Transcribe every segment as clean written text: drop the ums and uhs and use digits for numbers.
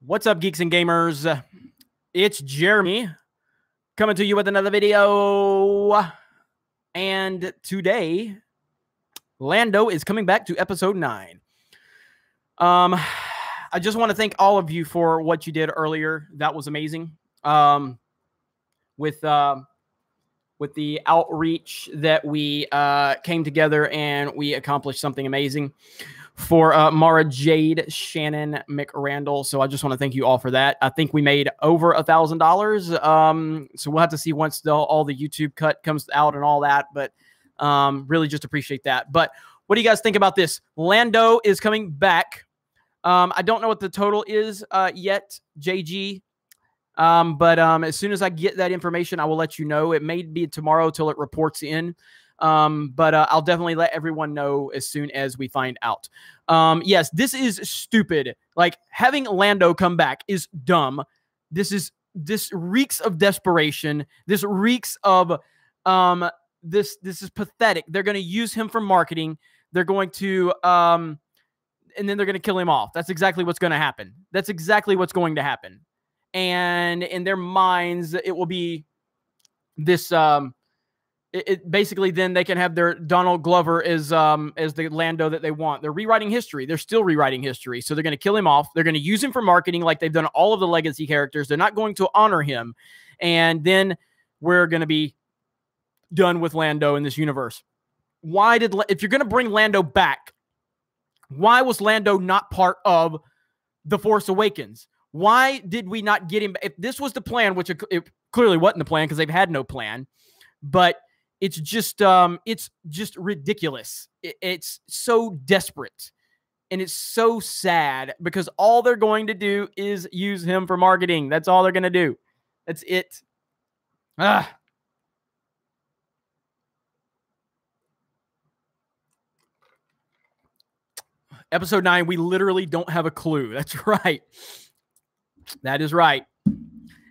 What's up, geeks and gamers? It's Jeremy coming to you with another video. And today, Lando is coming back to episode 9. I just want to thank all of you for what you did earlier. That was amazing. With the outreach that we came together and we accomplished something amazing for Mara Jade, Shannon McRandall. So I just want to thank you all for that. I think we made over $1,000. So we'll have to see once all the YouTube cut comes out and all that. But really just appreciate that. But what do you guys think about this? Lando is coming back. I don't know what the total is yet, JG. But as soon as I get that information, I will let you know. It may be tomorrow till it reports in. But I'll definitely let everyone know as soon as we find out. Yes, this is stupid. Like, having Lando come back is dumb. This reeks of desperation. This reeks of, this is pathetic. They're going to use him for marketing. They're going to, and then they're going to kill him off. That's exactly what's going to happen. That's exactly what's going to happen. And in their minds, it will be this, basically then they can have their Donald Glover as the Lando that they want. They're rewriting history. They're still rewriting history. So they're going to kill him off. They're going to use him for marketing like they've done all of the legacy characters. They're not going to honor him. And then we're going to be done with Lando in this universe. If you're going to bring Lando back, why was Lando not part of The Force Awakens? Why did we not get him? If this was the plan, which it clearly wasn't the plan because they've had no plan, but it's just ridiculous. It's so desperate and it's so sad because all they're going to do is use him for marketing. That's all they're going to do. That's it. Episode 9, we literally don't have a clue. That's right. That is right.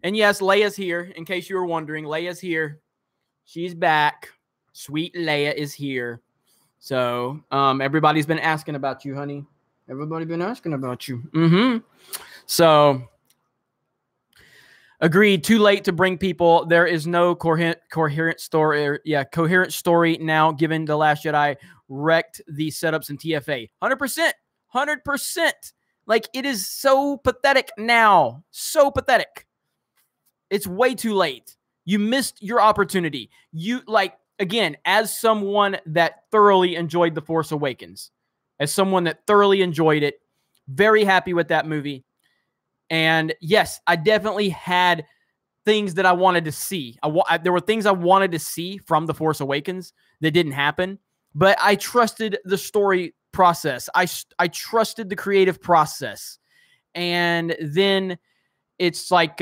And yes, Leia's here. In case you were wondering, Leia's here. She's back. Sweet Leia is here. So, everybody's been asking about you, honey. Everybody's been asking about you. So, agreed. Too late to bring people. There is no coherent story. Coherent story now, given The Last Jedi wrecked the setups in TFA. 100%. 100%. Like, it is so pathetic now. So pathetic. It's way too late. You missed your opportunity. Again, as someone that thoroughly enjoyed The Force Awakens, as someone that thoroughly enjoyed it, very happy with that movie. And yes, I definitely had things that I wanted to see. There were things I wanted to see from The Force Awakens that didn't happen, but I trusted the story process. I trusted the creative process. And then it's like,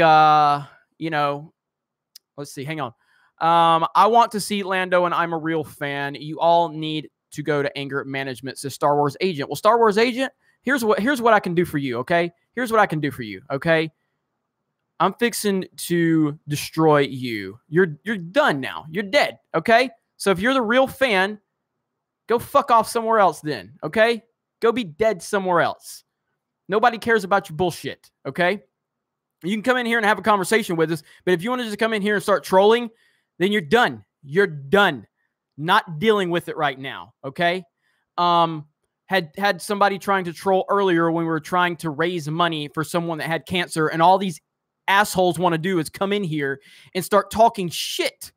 let's see, hang on. I want to see Lando and I'm a real fan. You all need to go to anger management, says Star Wars Agent. Well, Star Wars Agent, here's what I can do for you, okay? Here's what I can do for you, okay? I'm fixing to destroy you. You're done now. You're dead, okay? So if you're the real fan, go fuck off somewhere else then, okay? Go be dead somewhere else. Nobody cares about your bullshit, okay? You can come in here and have a conversation with us, but if you want to just come in here and start trolling, then you're done. You're done. Not dealing with it right now, okay? Had somebody trying to troll earlier when we were trying to raise money for someone that had cancer, and all these assholes want to do is come in here and start talking shit.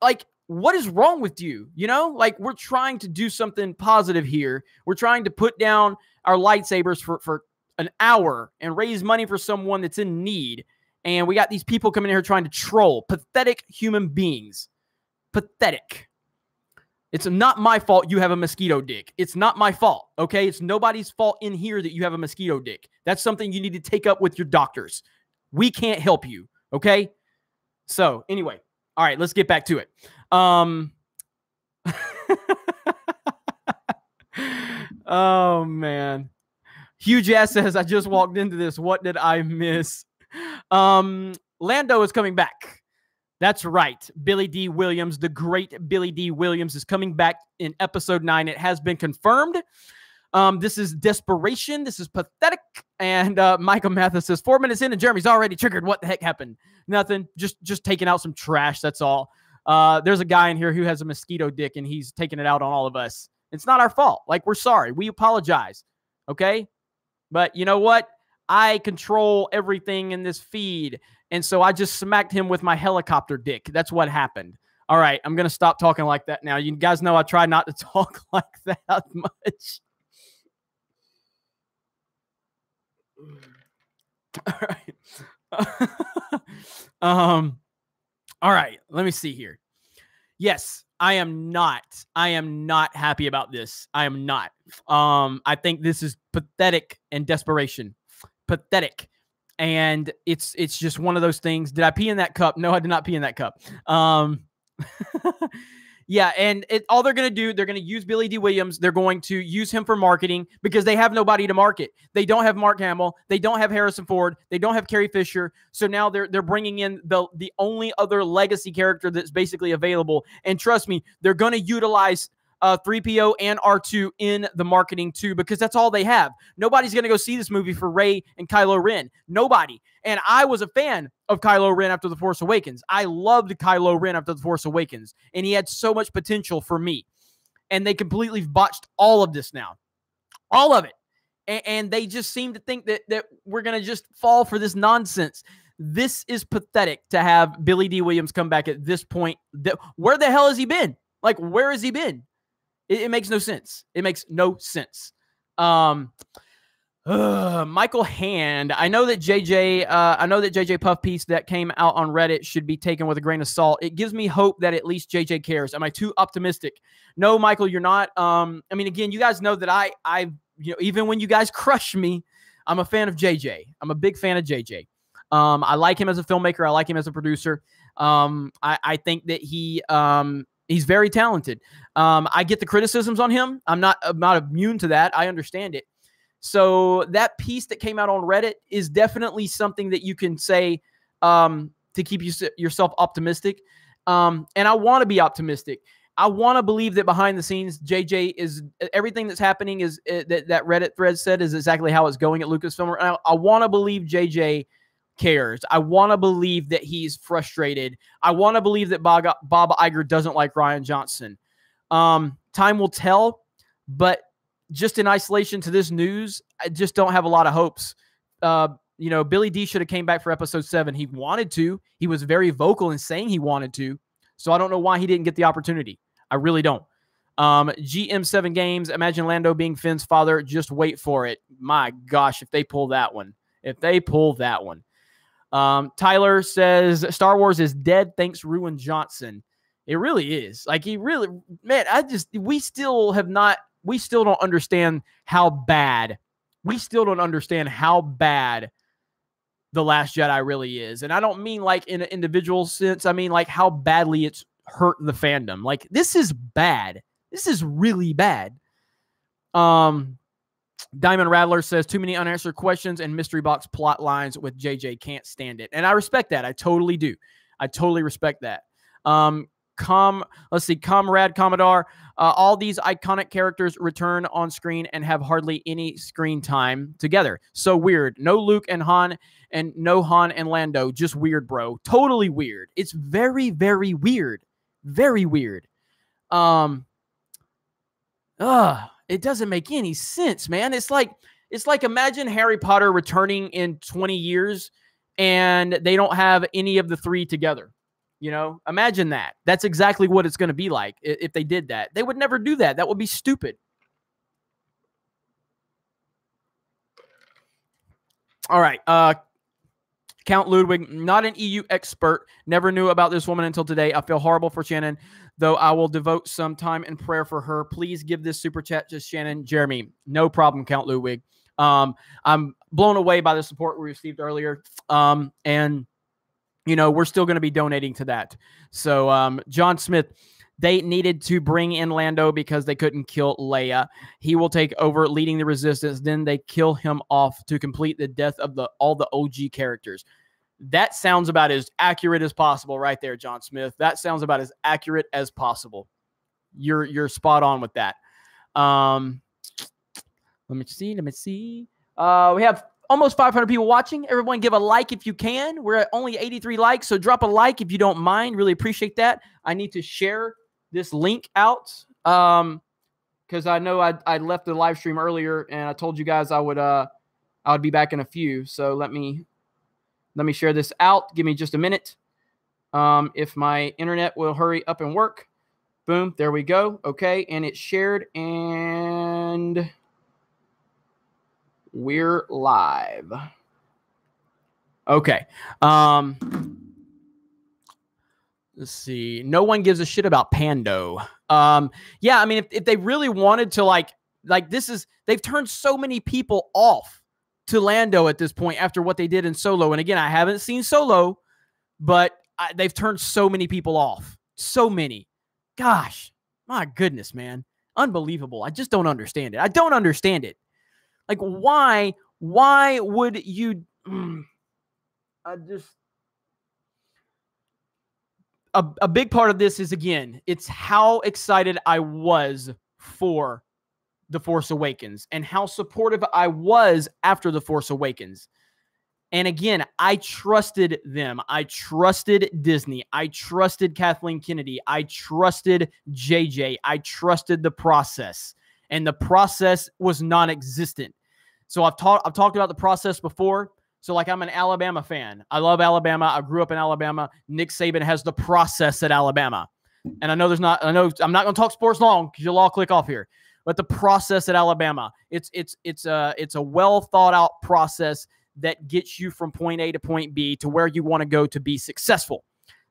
Like, what is wrong with you? You know, like, we're trying to do something positive here. We're trying to put down our lightsabers for an hour and raise money for someone that's in need. And we got these people coming in here trying to troll. Pathetic human beings. Pathetic. It's not my fault you have a mosquito dick. It's not my fault, okay? It's nobody's fault in here that you have a mosquito dick. That's something you need to take up with your doctors. We can't help you, okay? So, anyway. All right, let's get back to it. Oh, man. Huge Ass says, I just walked into this. What did I miss? Lando is coming back. That's right. Billy D. Williams, the great Billy D. Williams, is coming back in episode 9. It has been confirmed. This is desperation. This is pathetic. And Michael Mathis says 4 minutes in and Jeremy's already triggered. What the heck happened? Nothing. Just taking out some trash. That's all. There's a guy in here who has a mosquito dick and he's taking it out on all of us. It's not our fault. Like, we're sorry. We apologize. Okay? But you know what? I control everything in this feed. And so I just smacked him with my helicopter dick. That's what happened. All right. I'm going to stop talking like that now. You guys know I try not to talk like that much. All right. All right. Let me see here. Yes, I am not happy about this. I am not. I think this is pathetic and desperation. Pathetic. And it's just one of those things. Did I pee in that cup? No, I did not pee in that cup. Yeah, and all they're going to do, they're going to use Billy D. Williams. They're going to use him for marketing because they have nobody to market. They don't have Mark Hamill. They don't have Harrison Ford. They don't have Carrie Fisher. So now they're bringing in the only other legacy character that's basically available. And trust me, they're going to utilize 3PO and R2 in the marketing too, because that's all they have. Nobody's going to go see this movie for Rey and Kylo Ren. Nobody. And I was a fan of Kylo Ren after The Force Awakens. I loved Kylo Ren after The Force Awakens, and he had so much potential for me. And they completely botched all of this now. All of it. And they just seem to think that we're going to just fall for this nonsense. This is pathetic to have Billy D. Williams come back at this point. Where the hell has he been? Like, where has he been? It makes no sense. It makes no sense. Michael Hand. I know that JJ Puff piece that came out on Reddit should be taken with a grain of salt. It gives me hope that at least JJ cares. Am I too optimistic? No, Michael, you're not. I mean, again, you guys know that I even when you guys crush me, I'm a fan of JJ. I'm a big fan of JJ. I like him as a filmmaker. I like him as a producer. I think that he's very talented. I get the criticisms on him. I'm not immune to that. I understand it. So that piece that came out on Reddit is definitely something that you can say to keep yourself optimistic. And I want to be optimistic. I want to believe that behind the scenes, JJ is everything that's happening is that Reddit thread said is exactly how it's going at Lucasfilm. I want to believe JJ cares. I want to believe that he's frustrated. I want to believe that Bob Iger doesn't like Rian Johnson. Time will tell, but just in isolation to this news, I just don't have a lot of hopes. Billy D should have came back for episode 7. He wanted to. He was very vocal in saying he wanted to. So I don't know why he didn't get the opportunity. I really don't. GM7 Games, imagine Lando being Finn's father. Just wait for it. My gosh, if they pull that one. Tyler says Star Wars is dead. Thanks, Ruin Johnson. It really is. Like, he really, man, we still don't understand how bad. We still don't understand how bad The Last Jedi really is. And I don't mean like in an individual sense. I mean like how badly it's hurt the fandom. Like, this is bad. This is really bad. Diamond Rattler says too many unanswered questions and mystery box plot lines with JJ. Can't stand it. And I respect that. I totally do. I totally respect that. Let's see, Comrade Commodore. All these iconic characters return on screen and have hardly any screen time together. So weird. No Luke and Han, and no Han and Lando. Just weird, bro. Totally weird. It's very, very weird. Very weird. It doesn't make any sense, man. It's like imagine Harry Potter returning in 20 years and they don't have any of the 3 together. You know, imagine that. That's exactly what it's going to be like if they did that. They would never do that. That would be stupid. All right. Count Ludwig, not an EU expert. Never knew about this woman until today. I feel horrible for Shannon, though I will devote some time and prayer for her. Please give this super chat to Shannon Jeremy. No problem, Count Ludwig. I'm blown away by the support we received earlier. And we're still going to be donating to that. So, John Smith, they needed to bring in Lando because they couldn't kill Leia. He will take over leading the resistance. Then they kill him off to complete the death of all the OG characters. That sounds about as accurate as possible right there, John Smith. That sounds about as accurate as possible. You're spot on with that. Let me see. Let me see. We have almost 500 people watching. Everyone give a like if you can. We're at only 83 likes, so drop a like if you don't mind. Really appreciate that. I need to share this link out because I know I left the live stream earlier, and I told you guys I would be back in a few. So let me share this out. Give me just a minute. If my internet will hurry up and work. Boom, there we go. Okay, and it's shared, and we're live. Okay. Let's see. No one gives a shit about Pando. Yeah, I mean, if they really wanted to, like they've turned so many people off to Lando at this point after what they did in Solo. And again, I haven't seen Solo, but they've turned so many people off. So many. Gosh, my goodness, man. Unbelievable. I just don't understand it. I don't understand it. Like, why would you... A big part of this is, again, it's how excited I was for The Force Awakens and how supportive I was after The Force Awakens. And again, I trusted them. I trusted Disney. I trusted Kathleen Kennedy. I trusted JJ. I trusted the process. And the process was non-existent. So I've talked about the process before. So like, I'm an Alabama fan. I love Alabama. I grew up in Alabama. Nick Saban has the process at Alabama. And I know I'm not going to talk sports long because you'll all click off here. But the process at Alabama, it's a well thought out process that gets you from point A to point B to where you want to go to be successful.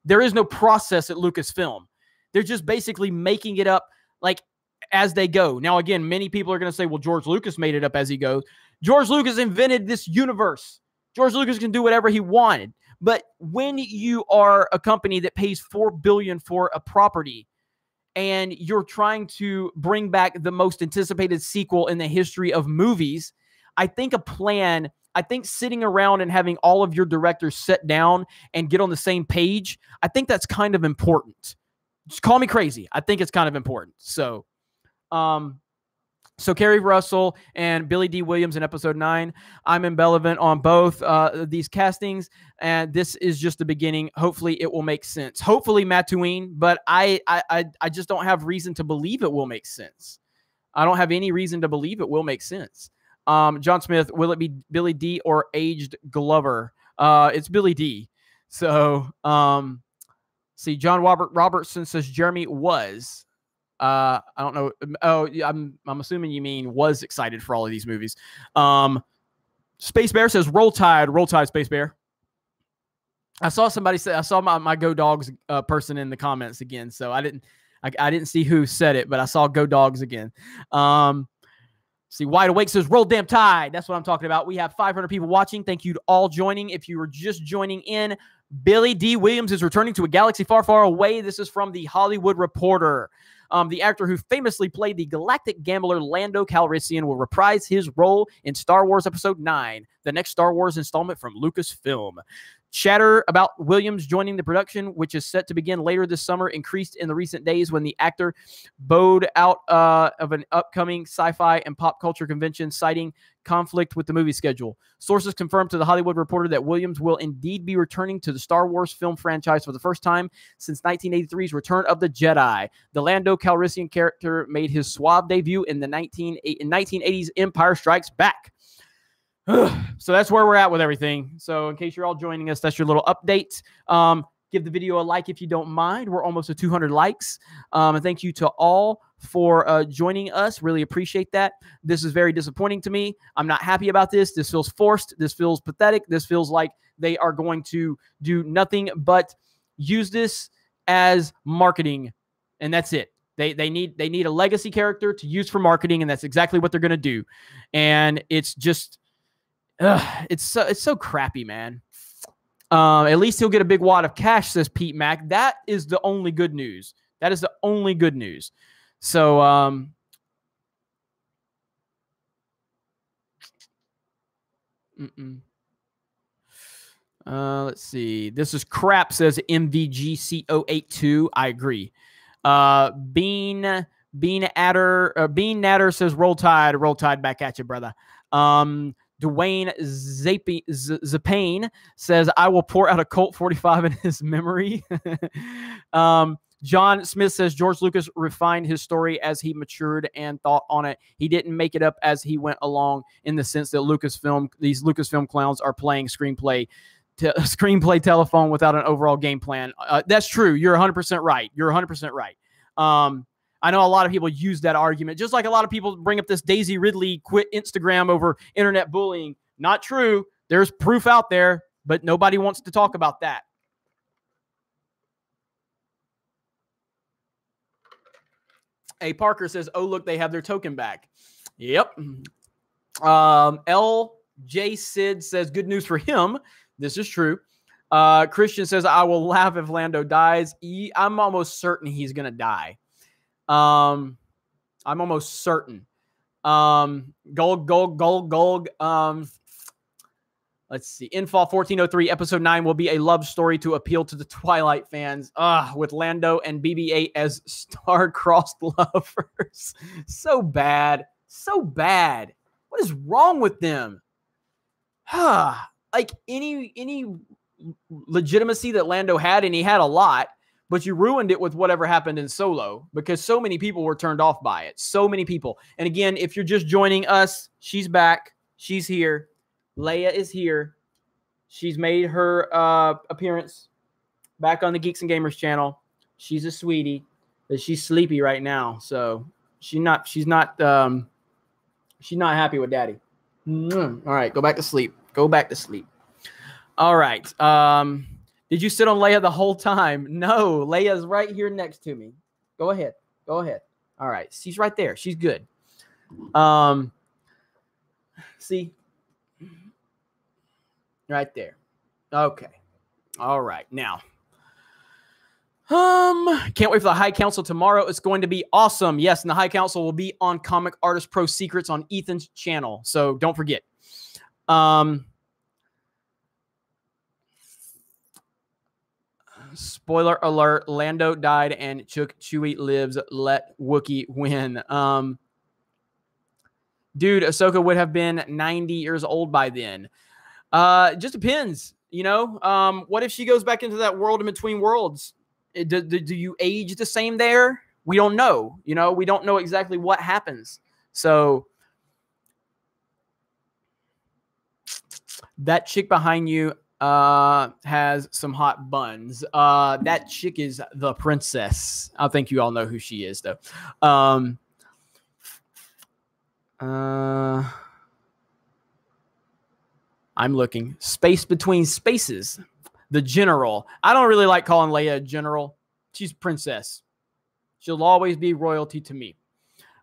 There is no process at Lucasfilm. They're just basically making it up like as they go. Now, again, many people are going to say, well, George Lucas made it up as he goes. George Lucas invented this universe. George Lucas can do whatever he wanted. But when you are a company that pays $4 billion for a property and you're trying to bring back the most anticipated sequel in the history of movies, I think sitting around and having all of your directors sit down and get on the same page, I think that's kind of important. Just call me crazy. I think it's kind of important. So Kerry Russell and Billy D. Williams in episode 9. I'm irrelevant on both these castings, and this is just the beginning. Hopefully it will make sense. Hopefully Tatooine, but I just don't have reason to believe it will make sense. I don't have any reason to believe it will make sense. John Smith, will it be Billy D or aged Glover? It's Billy D. So, see, John Robertson says Jeremy was. I don't know. Oh, I'm assuming you mean was excited for all of these movies. Space Bear says roll tide, Space Bear. I saw somebody say, I saw my Go Dogs person in the comments again. So I didn't see who said it, but I saw Go Dogs again. See, Wide Awake says, roll damn tide. That's what I'm talking about. We have 500 people watching. Thank you to all joining. If you were just joining in, Billy D. Williams is returning to a galaxy far, far away. This is from The Hollywood Reporter. The actor who famously played the galactic gambler Lando Calrissian will reprise his role in Star Wars Episode 9, the next Star Wars installment from Lucasfilm. Chatter about Williams joining the production, which is set to begin later this summer, increased in the recent days when the actor bowed out of an upcoming sci-fi and pop culture convention, citing conflict with the movie schedule. Sources confirmed to The Hollywood Reporter that Williams will indeed be returning to the Star Wars film franchise for the first time since 1983's Return of the Jedi. The Lando Calrissian character made his suave debut in the 1980s Empire Strikes Back. So that's where we're at with everything. So in case you're all joining us, that's your little update. Give the video a like if you don't mind. We're almost at 200 likes. And thank you to all for joining us. Really appreciate that. This is very disappointing to me. I'm not happy about this. This feels forced. This feels pathetic. This feels like they are going to do nothing but use this as marketing. And that's it. They need a legacy character to use for marketing, and that's exactly what they're going to do. And it's just... it's so crappy, man. At least he'll get a big wad of cash, says Pete Mack. That is the only good news. That is the only good news. So, let's see. This is crap, says MVGCO82. I agree. Bean Natter says, roll tide back at you, brother. Dwayne Zapane says, I will pour out a Colt 45 in his memory. John Smith says, George Lucas refined his story as he matured and thought on it. He didn't make it up as he went along, in the sense that these Lucasfilm clowns are playing screenplay telephone without an overall game plan. That's true. You're 100% right. You're 100% right. I know a lot of people use that argument, just like a lot of people bring up this Daisy Ridley quit Instagram over internet bullying. Not true. There's proof out there, but nobody wants to talk about that. A Parker says, oh, look, they have their token back. Yep. LJ Sid says, good news for him. This is true. Christian says, I will laugh if Lando dies. I'm almost certain he's going to die. I'm almost certain. Gold. Let's see. Infall 1403, episode 9 will be a love story to appeal to the Twilight fans. With Lando and BB-8 as star-crossed lovers. So bad. So bad. What is wrong with them? Like any legitimacy that Lando had, and he had a lot, but you ruined it with whatever happened in Solo, because so many people were turned off by it. So many people. And again, if you're just joining us, she's back. She's here. Leia is here. She's made her appearance back on the Geeks and Gamers channel. She's a sweetie, but she's sleepy right now, so she's not happy with Daddy. All right, go back to sleep. Go back to sleep. All right. Did you sit on Leia the whole time? No, Leia's right here next to me. Go ahead. Go ahead. All right, she's right there. She's good. See. Right there. Okay. All right. Now, can't wait for the High Council tomorrow. It's going to be awesome. Yes, and the High Council will be on Comic Artist Pro Secrets on Ethan's channel, so don't forget. Spoiler alert, Lando died and Chewie lives. Let Wookiee win. Dude, Ahsoka would have been 90 years old by then. It just depends, you know. What if she goes back into that world in between worlds? Do you age the same there? We don't know. You know, we don't know exactly what happens. So that chick behind you has some hot buns. That chick is the princess. I think you all know who she is, though. I'm looking. Space Between Spaces. The General. I don't really like calling Leia a general. She's princess. She'll always be royalty to me.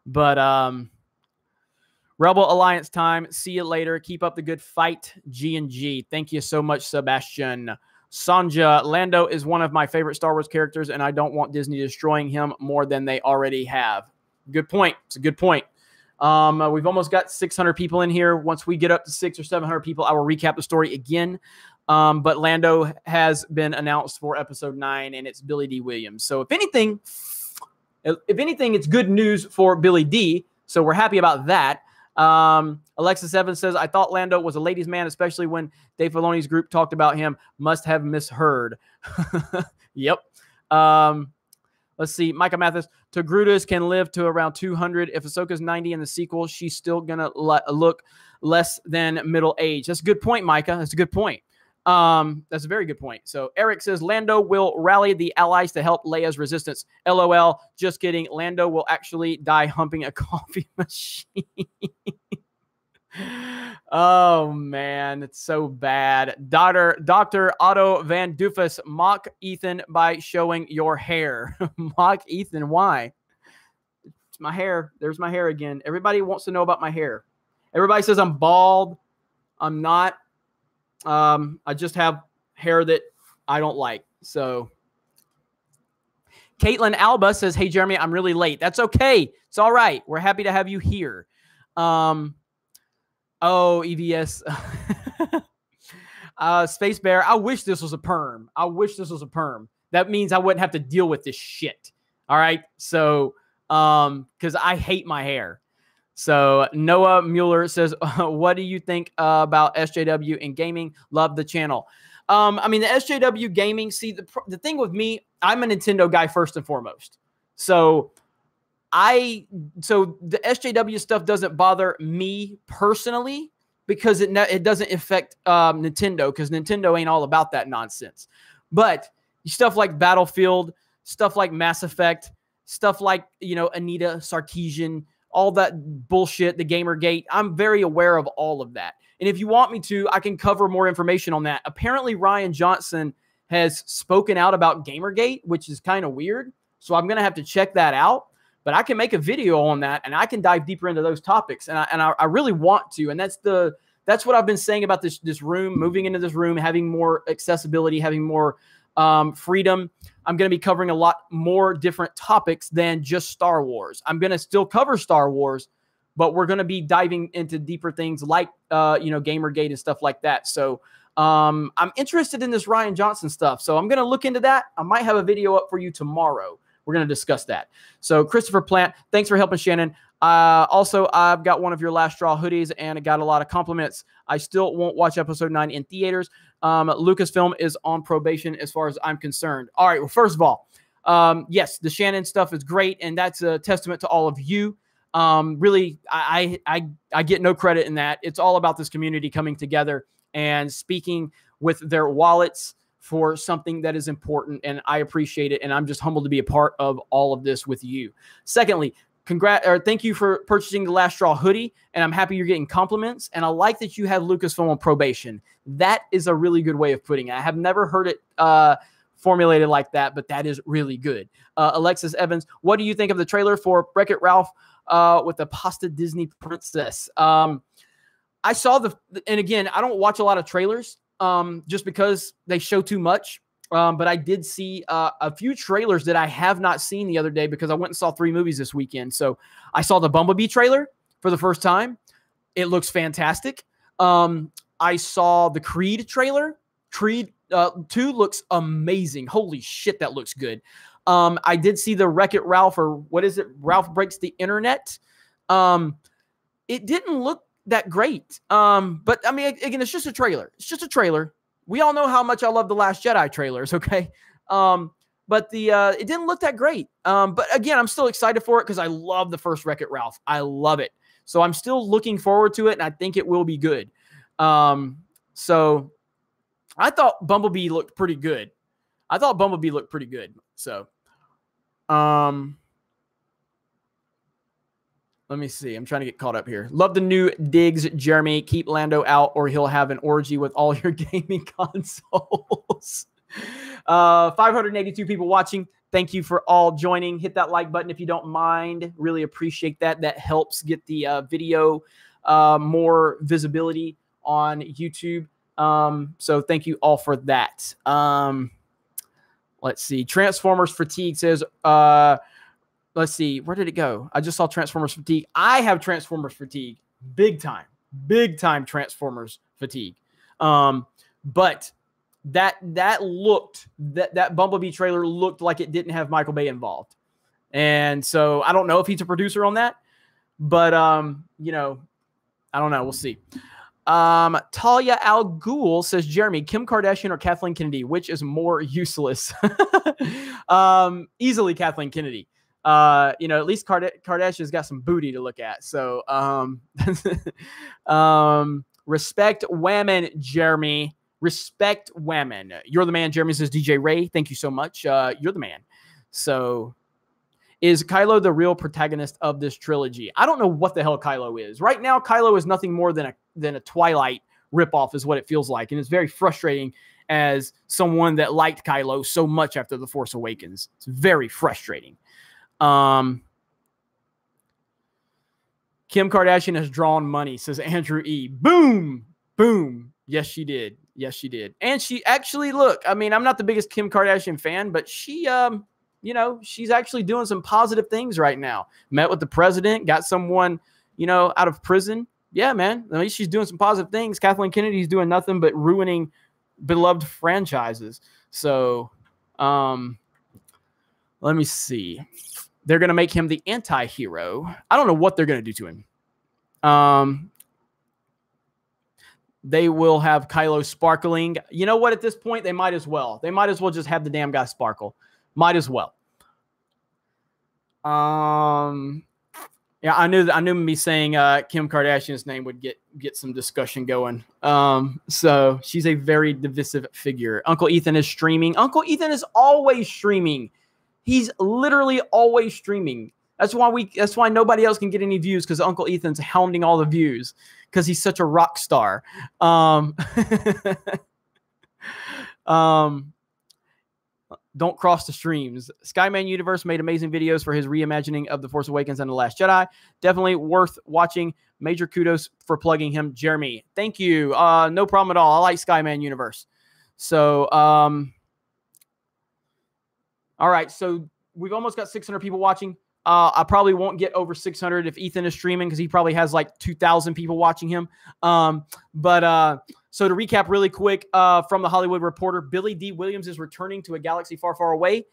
But Rebel Alliance time. See you later. Keep up the good fight, G&G. Thank you so much, Sebastian. Sanja, Lando is one of my favorite Star Wars characters, and I don't want Disney destroying him more than they already have. Good point. It's a good point. We've almost got 600 people in here. Once we get up to 600 or 700 people, I will recap the story again. But Lando has been announced for episode 9, and it's Billy D. Williams. So if anything, it's good news for Billy D. So we're happy about that. Alexis Evans says, I thought Lando was a ladies' man, especially when Dave Filoni's group talked about him. Must have misheard. Yep. Let's see. Micah Mathis. Togrutas can live to around 200. If Ahsoka's 90 in the sequel, she's still going to look less than middle age. That's a good point, Micah. That's a good point. That's a very good point. So Eric says Lando will rally the allies to help Leia's resistance. LOL. Just kidding. Lando will actually die humping a coffee machine. Oh, man. It's so bad. Dr. Otto Van Doofus, mock Ethan by showing your hair. Mock Ethan. Why? It's my hair. There's my hair again. Everybody wants to know about my hair. Everybody says I'm bald. I'm not. I just have hair that I don't like. So Caitlin Alba says, hey, Jeremy, I'm really late. That's okay. It's all right. We're happy to have you here. Oh, EVS. Space Bear. I wish this was a perm. I wish this was a perm. That means I wouldn't have to deal with this shit. All right. So because I hate my hair. So Noah Mueller says, what do you think about SJW in gaming? Love the channel. I mean, the SJW gaming, see, the thing with me, I'm a Nintendo guy first and foremost. So the SJW stuff doesn't bother me personally because it doesn't affect Nintendo, because Nintendo ain't all about that nonsense. But stuff like Battlefield, stuff like Mass Effect, stuff like, Anita Sarkeesian, all that bullshit, the Gamergate, I'm very aware of all of that. And if you want me to, I can cover more information on that. Apparently, Ryan Johnson has spoken out about Gamergate, which is kind of weird. So I'm going to have to check that out. But I can make a video on that, and I can dive deeper into those topics. And I really want to. And that's what I've been saying about this room, moving into this room, having more accessibility, having more freedom. I'm going to be covering a lot more different topics than just Star Wars. I'm going to still cover Star Wars, but we're going to be diving into deeper things like, Gamergate and stuff like that. So I'm interested in this Ryan Johnson stuff. So I'm going to look into that. I might have a video up for you tomorrow. We're going to discuss that. So Christopher Plant, thanks for helping Shannon. Also, I've got one of your Last Straw hoodies, and I got a lot of compliments. I still won't watch episode 9 in theaters. Lucasfilm is on probation as far as I'm concerned. All right. Well, first of all, yes, the Shannon stuff is great, and that's a testament to all of you. Really, I get no credit in that. It's all about this community coming together and speaking with their wallets for something that is important, and I appreciate it, and I'm just humbled to be a part of all of this with you. Secondly, thank you for purchasing the Last Straw hoodie, and I'm happy you're getting compliments, and I like that you have Lucasfilm on probation. That is a really good way of putting it. I have never heard it formulated like that, but that is really good. Alexis Evans, what do you think of the trailer for Wreck-It Ralph with the Pasta Disney Princess? I saw and again, I don't watch a lot of trailers, just because they show too much. But I did see a few trailers that I have not seen the other day because I went and saw 3 movies this weekend. So I saw the Bumblebee trailer for the first time. It looks fantastic. I saw the Creed trailer. Creed 2 looks amazing. Holy shit, that looks good. I did see the Wreck-It Ralph, or what is it? Ralph Breaks the Internet. It didn't look that great. But I mean, again, it's just a trailer. It's just a trailer. We all know how much I love the Last Jedi trailers. Okay. But it didn't look that great. But again, I'm still excited for it because I love the first Wreck-It Ralph. I love it. So I'm still looking forward to it, and I think it will be good. So I thought Bumblebee looked pretty good. So, let me see. I'm trying to get caught up here. Love the new digs, Jeremy. Keep Lando out or he'll have an orgy with all your gaming consoles. 582 people watching. Thank you for all joining. Hit that like button if you don't mind. Really appreciate that. That helps get the video more visibility on YouTube. So thank you all for that. Let's see. Transformers Fatigue says, let's see. Where did it go? I just saw Transformers Fatigue. I have Transformers Fatigue. Big time Transformers Fatigue. But that Bumblebee trailer looked like it didn't have Michael Bay involved. And so I don't know if he's a producer on that, but I don't know. We'll see. Talia Al Ghul says, Jeremy, Kim Kardashian or Kathleen Kennedy, which is more useless? Easily Kathleen Kennedy. At least Kardashian's got some booty to look at. So, respect women, Jeremy. Respect women. You're the man. Jeremy says, DJ Ray, thank you so much. You're the man. So, is Kylo the real protagonist of this trilogy? I don't know what the hell Kylo is. Right now, Kylo is nothing more than a Twilight ripoff is what it feels like. And it's very frustrating as someone that liked Kylo so much after The Force Awakens. It's very frustrating. Kim Kardashian has drawn money, says Andrew E. Boom. Boom. Yes, she did. Yes, she did. And she actually, look, I mean, I'm not the biggest Kim Kardashian fan, but she, she's actually doing some positive things right now. Met with the president, got someone, out of prison. Yeah, man. At least she's doing some positive things. Kathleen Kennedy's doing nothing but ruining beloved franchises. So, let me see. They're going to make him the anti-hero. I don't know what they're going to do to him. They will have Kylo sparkling. You know what? At this point, they might as well. They might as well just have the damn guy sparkle. Might as well. Yeah, I knew me saying Kim Kardashian's name would get some discussion going. So she's a very divisive figure. Uncle Ethan is streaming. Uncle Ethan is always streaming. He's literally always streaming. That's why nobody else can get any views, because Uncle Ethan's hounding all the views because he's such a rock star. Don't cross the streams. Skyman Universe made amazing videos for his reimagining of The Force Awakens and The Last Jedi. Definitely worth watching. Major kudos for plugging him, Jeremy. Thank you. No problem at all. I like Skyman Universe. So, all right. So we've almost got 600 people watching. I probably won't get over 600 if Ethan is streaming, because he probably has like 2,000 people watching him. So to recap really quick, from The Hollywood Reporter, Billy D. Williams is returning to a galaxy far, far away.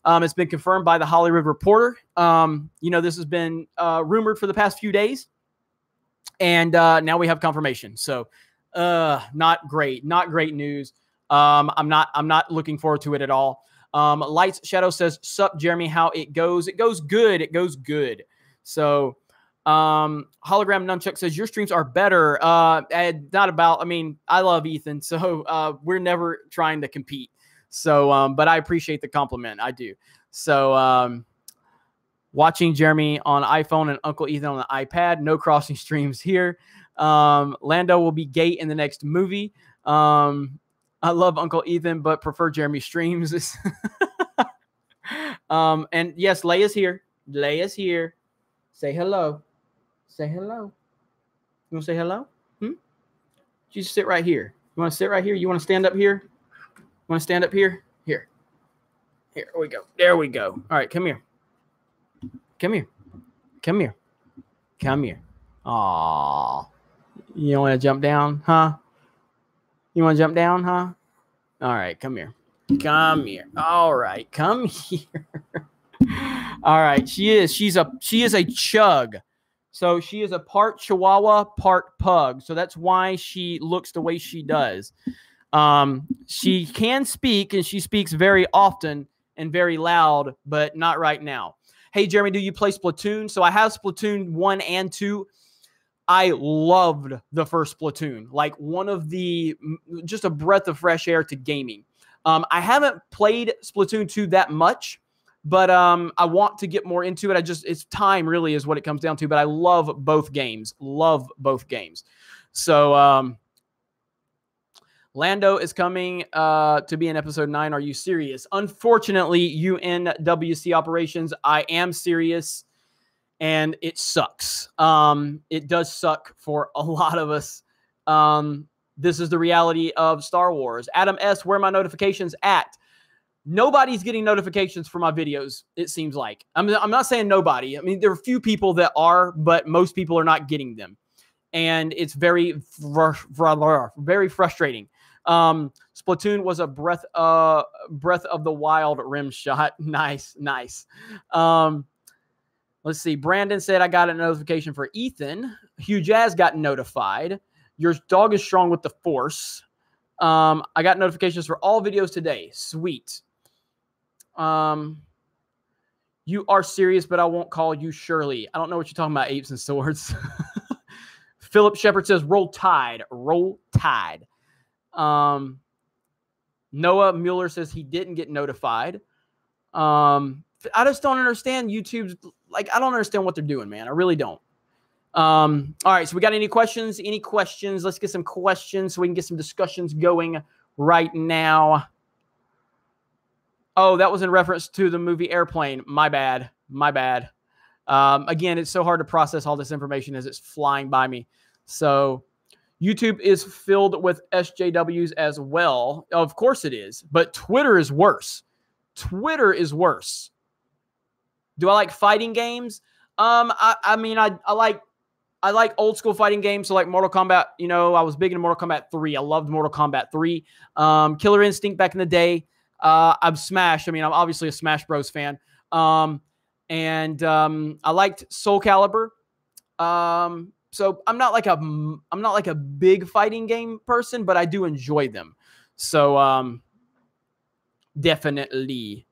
It's been confirmed by The Hollywood Reporter. This has been rumored for the past few days, and now we have confirmation. So not great news. I'm not looking forward to it at all. Lights Shadow says, "Sup, Jeremy? How it goes? It goes good. It goes good." So. Hologram Nunchuck says your streams are better. Not about, I love Ethan, so we're never trying to compete. So, but I appreciate the compliment. I do. So, watching Jeremy on iPhone and Uncle Ethan on the iPad. No crossing streams here. Lando will be gay in the next movie. I love Uncle Ethan, but prefer Jeremy streams. And yes, Leia's here. Leia's here. Say hello. Say hello. You want to say hello? You just sit right here. You want to sit right here? You want to stand up here? You want to stand up here? Here. Here we go. There we go. All right, come here. Come here. Come here. Come here. Aw. You don't want to jump down, huh? You want to jump down, huh? All right, come here. Come here. All right, come here. All right, she is a chug. So she is a part Chihuahua, part pug. So that's why she looks the way she does. She can speak, and she speaks very often and very loud, but not right now. Hey, Jeremy, do you play Splatoon? So I have Splatoon 1 and 2. I loved the first Splatoon. Like just a breath of fresh air to gaming. I haven't played Splatoon 2 that much. But I want to get more into it. It's time really is what it comes down to. But I love both games. Love both games. So Lando is coming to be in episode 9. Are you serious? Unfortunately, UNWC operations, I am serious. And it sucks. It does suck for a lot of us. This is the reality of Star Wars. Adam S., where are my notifications at? Nobody's getting notifications for my videos, it seems like. I'm not saying nobody. There are a few people that are, but most people are not getting them. And it's very frustrating. Splatoon was a breath of the wild rim shot. Nice. Let's see. Brandon said, I got a notification for Ethan. Hugh Jazz got notified. Your dog is strong with the Force. I got notifications for all videos today. Sweet. You are serious, but I won't call you Shirley. I don't know what you're talking about, apes and swords. Philip Shepard says, roll tide. Roll tide. Noah Mueller says he didn't get notified. I just don't understand YouTube's, I don't understand what they're doing, man. I really don't. All right, so we got any questions? Any questions? Let's get some questions so we can get some discussions going right now. Oh, that was in reference to the movie Airplane. My bad. Again, it's so hard to process all this information as it's flying by me. So YouTube is filled with SJWs as well. Of course it is, but Twitter is worse. Twitter is worse. Do I like fighting games? I like old school fighting games. So like Mortal Kombat, I was big into Mortal Kombat 3. I loved Mortal Kombat 3. Killer Instinct back in the day. I'm Smash. I'm obviously a Smash Bros fan. And I liked Soul Calibur. So I'm not like a big fighting game person, but I do enjoy them. So definitely.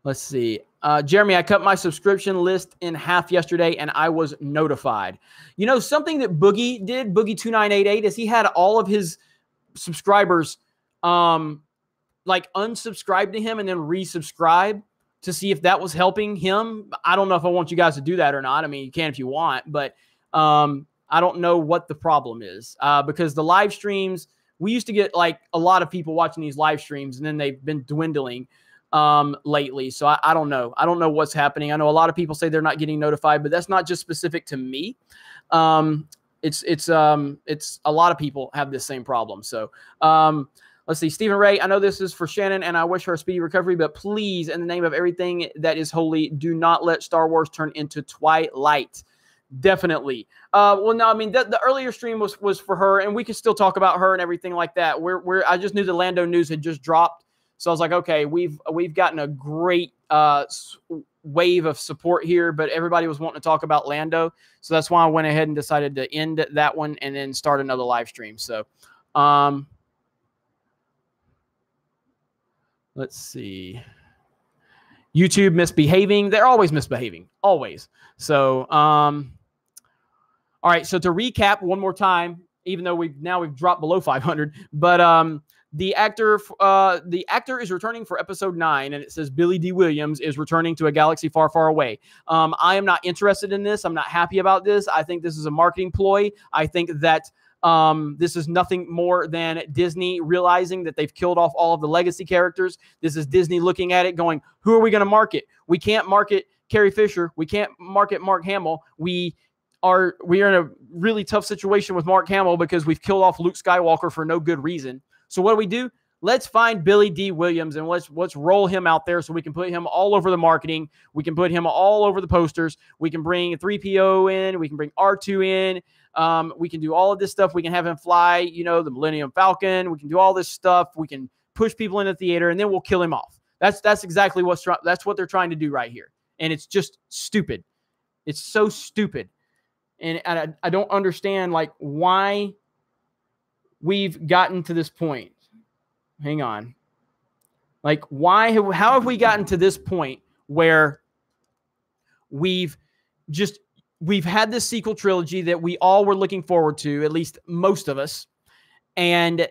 Let's see. Jeremy, I cut my subscription list in half yesterday and I was notified. You know, something that Boogie did, Boogie2988, is he had all of his subscribers like unsubscribe to him and then resubscribe to see if that was helping him. I don't know if I want you guys to do that or not. I mean, you can if you want, but I don't know what the problem is because the live streams, we used to get like a lot of people watching these live streams and then they've been dwindling lately. So I don't know. I don't know what's happening. I know a lot of people say they're not getting notified, but that's not just specific to me. It's a lot of people have this same problem. So let's see. Stephen Ray, I know this is for Shannon and I wish her a speedy recovery, but please, in the name of everything that is holy, do not let Star Wars turn into Twilight. Definitely. Well, no, I mean, the earlier stream was for her and we could still talk about her and everything like that. I just knew the Lando news had just dropped. So I was like, okay, we've gotten a great wave of support here, but everybody was wanting to talk about Lando. So that's why I went ahead and decided to end that one and then start another live stream. So let's see. YouTube misbehaving. They're always misbehaving. Always. So all right. So to recap one more time, even though we've dropped below 500, but the actor is returning for episode 9, and it says Billy D. Williams is returning to a galaxy far, far away. I am not interested in this. I'm not happy about this. I think this is a marketing ploy. I think that this is nothing more than Disney realizing that they've killed off all of the legacy characters. This is Disney looking at it going, who are we going to market? We can't market Carrie Fisher. We can't market Mark Hamill. We are in a really tough situation with Mark Hamill because we've killed off Luke Skywalker for no good reason. So what do? Let's find Billy D. Williams and let's roll him out there so we can put him all over the marketing. We can put him all over the posters. We can bring 3PO in. We can bring R2 in. We can do all of this stuff. We can have him fly, you know, the Millennium Falcon. We can do all this stuff. We can push people in the theater and then we'll kill him off. That's exactly what they're trying to do right here. And it's just stupid. It's so stupid. And I don't understand like why we've gotten to this point. Hang on. Like how have we gotten to this point where we've had this sequel trilogy that we all were looking forward to, at least most of us. And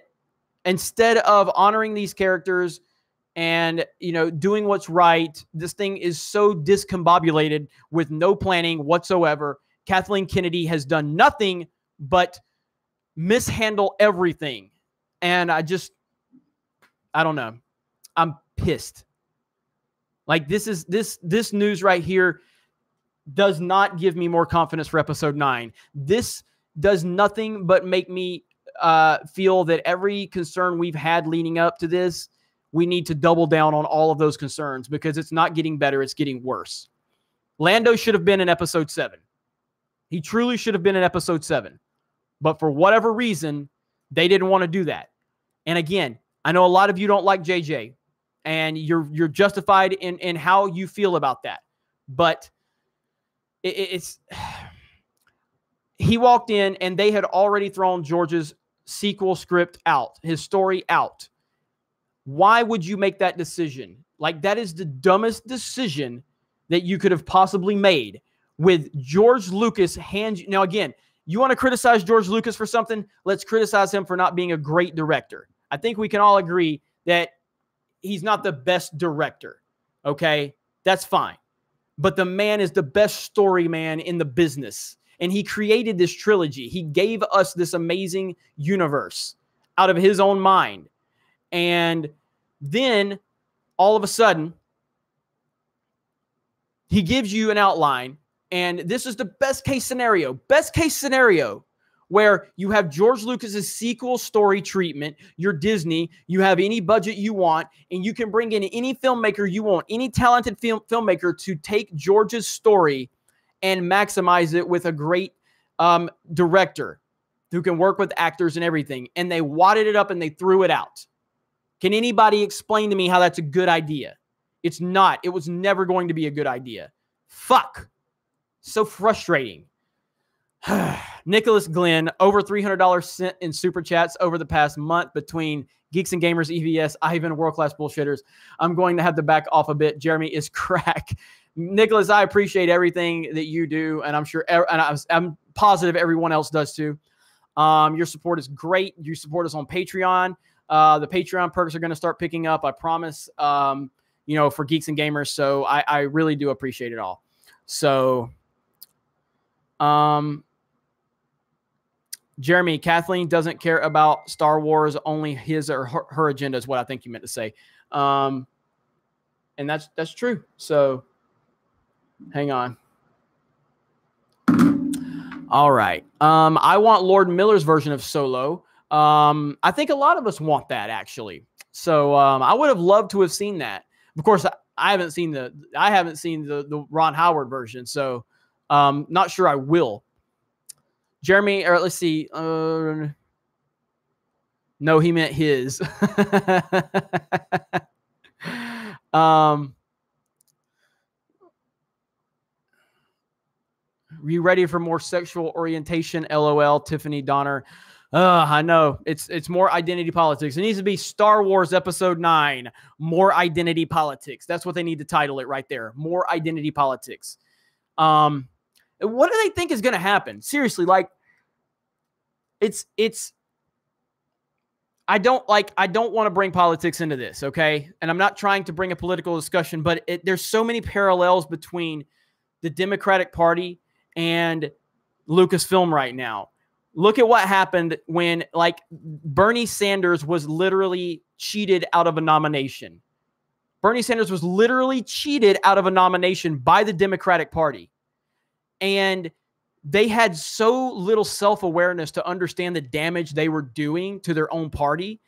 instead of honoring these characters and, you know, doing what's right, this thing is so discombobulated with no planning whatsoever. Kathleen Kennedy has done nothing but mishandle everything. And I don't know. I'm pissed. Like this news right here does not give me more confidence for episode 9. This does nothing but make me feel that every concern we've had leading up to this, we need to double down on all of those concerns because it's not getting better. It's getting worse. Lando should have been in episode 7. He truly should have been in episode 7. But for whatever reason, they didn't want to do that. And again, I know a lot of you don't like JJ, and you're justified in how you feel about that. But it's he walked in and they had already thrown George's sequel script out, his story out. Why would you make that decision? Like, that is the dumbest decision that you could have possibly made with George Lucas now, again, you want to criticize George Lucas for something? Let's criticize him for not being a great director. I think we can all agree that he's not the best director. Okay? That's fine. But the man is the best story man in the business. And he created this trilogy. He gave us this amazing universe out of his own mind. And then all of a sudden, he gives you an outline. And this is the best case scenario. Best case scenario where you have George Lucas's sequel story treatment. You're Disney. You have any budget you want. And you can bring in any filmmaker you want. Any talented filmmaker to take George's story and maximize it with a great director who can work with actors and everything. And they wadded it up and they threw it out. Can anybody explain to me how that's a good idea? It's not. It was never going to be a good idea. Fuck. So frustrating. Nicholas Glenn, over $300 sent in super chats over the past month between Geeks and Gamers, EVS, Ivan, World Class Bullshitters. I'm going to have to back off a bit. Jeremy is crack. Nicholas, I appreciate everything that you do, and I'm sure, and I'm positive everyone else does too. Your support is great. You support us on Patreon. The Patreon perks are going to start picking up, I promise, you know, for Geeks and Gamers. So I really do appreciate it all. So, Jeremy, Kathleen doesn't care about Star Wars, only his or her agenda is what I think you meant to say. And that's true. So hang on. All right. I want Lord Miller's version of Solo. I think a lot of us want that, actually. So I would have loved to have seen that. Of course, I haven't seen the Ron Howard version, so not sure I will. Jeremy, or let's see. No, he meant his. Are you ready for more sexual orientation? LOL, Tiffany Donner. I know. It's more identity politics. It needs to be Star Wars Episode 9, More Identity Politics. That's what they need to title it right there. More Identity Politics. What do they think is going to happen? Seriously, like, I don't want to bring politics into this, okay? And I'm not trying to bring a political discussion, but there's so many parallels between the Democratic Party and Lucasfilm right now. Look at what happened when, like, Bernie Sanders was literally cheated out of a nomination. Bernie Sanders was literally cheated out of a nomination by the Democratic Party. And they had so little self-awareness to understand the damage they were doing to their own party.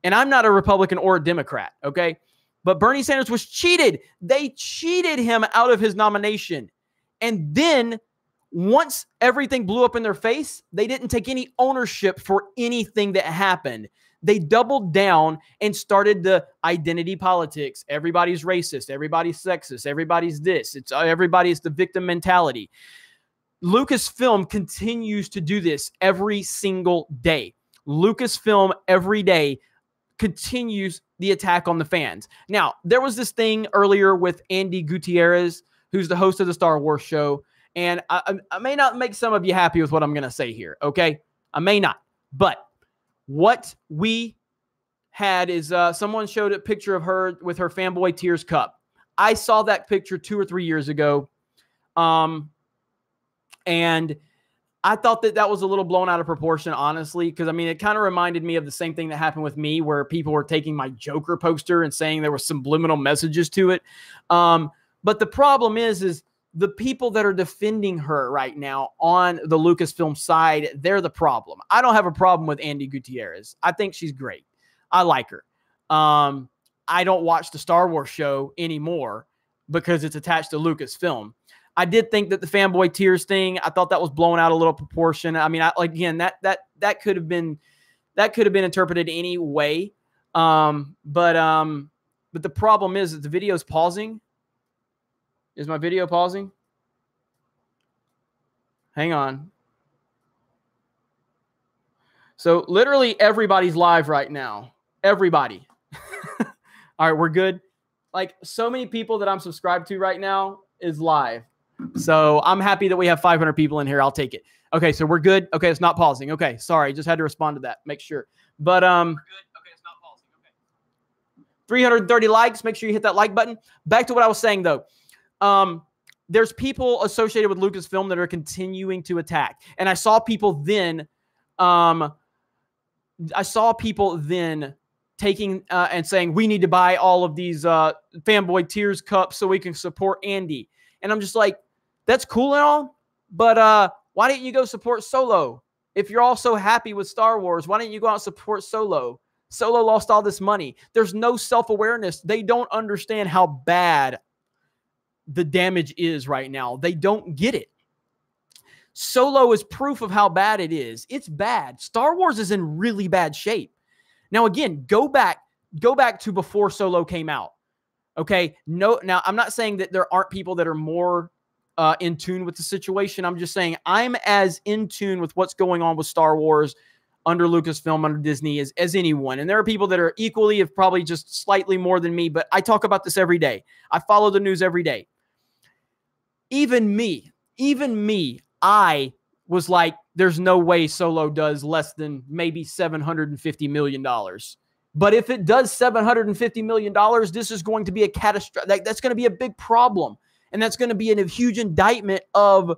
And I'm not a Republican or a Democrat, okay? But Bernie Sanders was cheated. They cheated him out of his nomination. And then once everything blew up in their face, they didn't take any ownership for anything that happened. They doubled down and started the identity politics. Everybody's racist. Everybody's sexist. Everybody's this. Everybody's the victim mentality. Lucasfilm continues to do this every single day. Lucasfilm every day continues the attack on the fans. Now, there was this thing earlier with Andy Gutierrez, who's the host of the Star Wars show. And I may not make some of you happy with what I'm going to say here, okay? I may not. But what we had is someone showed a picture of her with her Fanboy Tears cup. I saw that picture 2 or 3 years ago. And I thought that was a little blown out of proportion, honestly, because, I mean, it kind of reminded me of the same thing that happened with me where people were taking my Joker poster and saying there were subliminal messages to it. But the problem is the people that are defending her right now on the Lucasfilm side, they're the problem. I don't have a problem with Andy Gutierrez. I think she's great. I like her. I don't watch the Star Wars show anymore because it's attached to Lucasfilm. I did think that the Fanboy Tears thing, I thought that was blown out a little proportion. I mean, again, that could have been interpreted any way. But the problem is that the video is pausing. Is my video pausing? Hang on. So literally everybody's live right now. Everybody. All right, we're good. Like, so many people that I'm subscribed to right now is live. So I'm happy that we have 500 people in here. I'll take it. Okay, so we're good. Okay, it's not pausing. Okay, sorry. Just had to respond to that. Make sure. But we're good. Okay, it's not pausing. Okay. 330 likes. Make sure you hit that like button. Back to what I was saying, though. There's people associated with Lucasfilm that are continuing to attack. And I saw people then taking and saying, we need to buy all of these Fanboy Tears cups so we can support Andy. And I'm just like, that's cool and all, but why didn't you go support Solo? If you're all so happy with Star Wars, why didn't you go out and support Solo? Solo lost all this money. There's no self-awareness. They don't understand how bad the damage is right now. They don't get it. Solo is proof of how bad it is. It's bad. Star Wars is in really bad shape. Now, again, go back go back to before Solo came out. Okay. No, now I'm not saying that there aren't people that are more in tune with the situation. I'm just saying I'm as in tune with what's going on with Star Wars under Lucasfilm, under Disney as anyone. And there are people that are equally, if probably just slightly more than me, but I talk about this every day. I follow the news every day. Even me, I was like, there's no way Solo does less than maybe $750 million. But if it does $750 million, this is going to be a catastrophic, that's going to be a big problem. And that's going to be a huge indictment of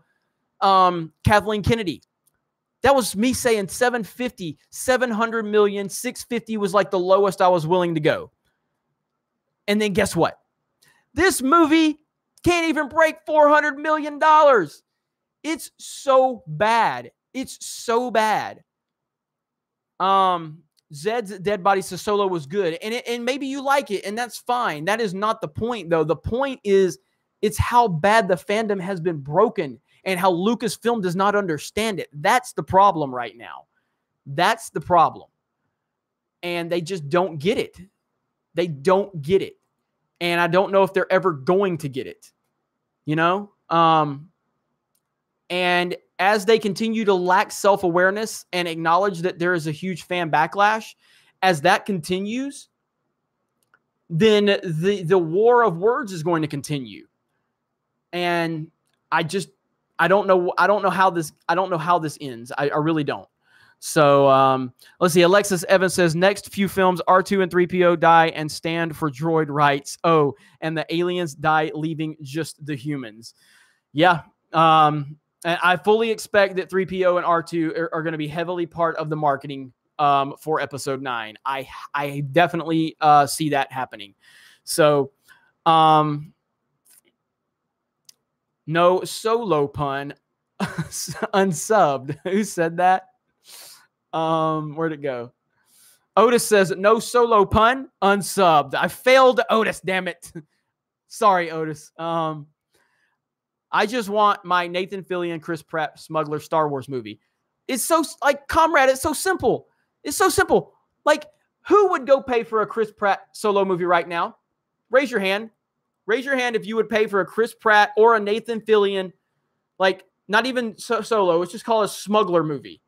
Kathleen Kennedy. That was me saying 750, 700 million, 650 was like the lowest I was willing to go. And then guess what? This movie can't even break $400 million. It's so bad. It's so bad. Zed's Dead Body says Solo was good. And maybe you like it, and that's fine. That is not the point, though. The point is it's how bad the fandom has been broken and how Lucasfilm does not understand it. That's the problem right now. That's the problem. And they just don't get it. They don't get it. And I don't know if they're ever going to get it. You know? And as they continue to lack self-awareness and acknowledge that there is a huge fan backlash, as that continues, then the war of words is going to continue. And I don't know how this ends. I really don't. So let's see. Alexis Evans says next few films R2 and 3PO die and stand for droid rights. Oh, and the aliens die, leaving just the humans. Yeah. And I fully expect that 3PO and R2 are going to be heavily part of the marketing for Episode 9. I definitely see that happening. So no Solo pun unsubbed. Who said that? Where'd it go? Otis says no Solo pun unsubbed. I failed Otis, damn it. Sorry, Otis. I just want my Nathan Fillion, Chris Pratt smuggler Star Wars movie. It's so like Comrade, it's so simple. It's so simple. Like, who would go pay for a Chris Pratt Solo movie right now? Raise your hand. Raise your hand if you would pay for a Chris Pratt or a Nathan Fillion, like not even Solo. It's just called a smuggler movie.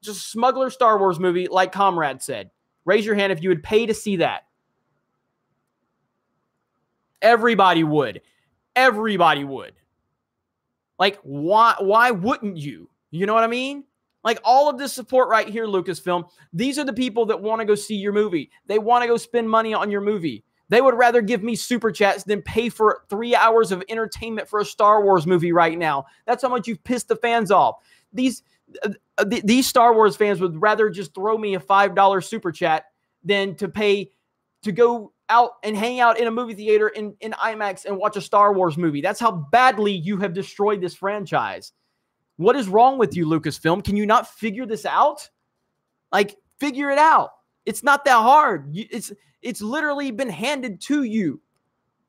Just a smuggler Star Wars movie, like Comrade said. Raise your hand if you would pay to see that. Everybody would. Everybody would. Like, why wouldn't you? You know what I mean? Like, all of this support right here, Lucasfilm, these are the people that want to go see your movie. They want to go spend money on your movie. They would rather give me super chats than pay for 3 hours of entertainment for a Star Wars movie right now. That's how much you've pissed the fans off. These Star Wars fans would rather just throw me a $5 super chat than to pay to go out and hang out in a movie theater in IMAX and watch a Star Wars movie. That's how badly you have destroyed this franchise. What is wrong with you, Lucasfilm? Can you not figure this out? Like, figure it out. It's not that hard. It's literally been handed to you.